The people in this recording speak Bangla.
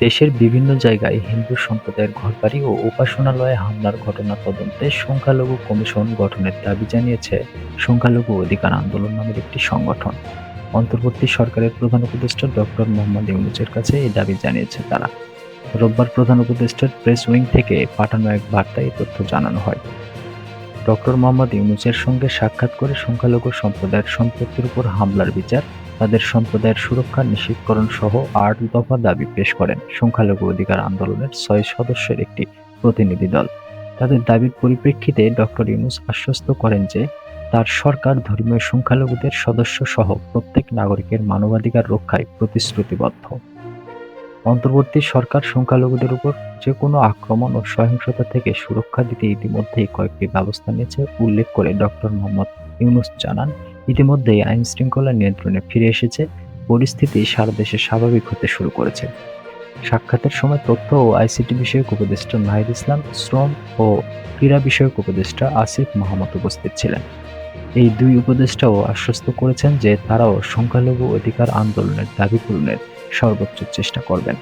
দেশের বিভিন্ন জায়গায় হিন্দু সম্প্রদায়ের ঘরবাড়ি ও উপাসনালয়ে হামলার ঘটনা তদন্তে সংখ্যালঘু কমিশন গঠনের দাবি জানিয়েছে সংখ্যালঘু অধিকার আন্দোলন নামের একটি সংগঠন। অন্তর্বর্তী সরকারের প্রধান উপদেষ্টা ডক্টর মোহাম্মদ ইউনূসের কাছে এই দাবি জানিয়েছে তারা। রোববার প্রধান উপদেষ্টার প্রেস উইং থেকে পাঠানো এক বার্তায় এই তথ্য জানানো হয়। ডক্টর মোহাম্মদ ইউনূসের সঙ্গে সাক্ষাৎ করে সংখ্যালঘু সম্প্রদায়ের সম্পত্তির উপর হামলার বিচার, তাদের সম্প্রদায়ের সুরক্ষা নিশ্চিতকরণ সহ ৮ দফা দাবি পেশ করেন সংখ্যালঘু অধিকার আন্দোলনের ৬ সদস্যের একটি প্রতিনিধি দল। তাদের দাবির পরিপ্রেক্ষিতে ডক্টর ইউনূস আশ্বস্ত করেন যে তার সরকার ধর্মীয় সংখ্যালঘুদের সদস্য সহ প্রত্যেক নাগরিকের মানবাধিকার রক্ষায় প্রতিশ্রুতিবদ্ধ। অন্তর্বর্তী সরকার সংখ্যালঘুদের উপর যেকোনো আক্রমণ ও সহিংসতা থেকে সুরক্ষা দিতে ইতিমধ্যেই কয়েকটি ব্যবস্থা নিয়েছে উল্লেখ করে ডক্টর মোহাম্মদ ইউনূস জানান, ইতিমধ্যেই আইনশৃঙ্খলা নিয়ন্ত্রণে ফিরে এসেছে, পরিস্থিতি সারা দেশে স্বাভাবিক হতে শুরু করেছে। সাক্ষাতের সময় তথ্য ও আইসিটি বিষয়ক উপদেষ্টা নাহিদ ইসলাম, শ্রম ও ক্রীড়া বিষয়ক উপদেষ্টা আসিফ মাহমুদ উপস্থিত ছিলেন। এই দুই উপদেষ্টাও আশ্বস্ত করেছেন যে তারাও সংখ্যালঘু অধিকার আন্দোলনের দাবি পূরণের সর্বোচ্চ চেষ্টা করবেন।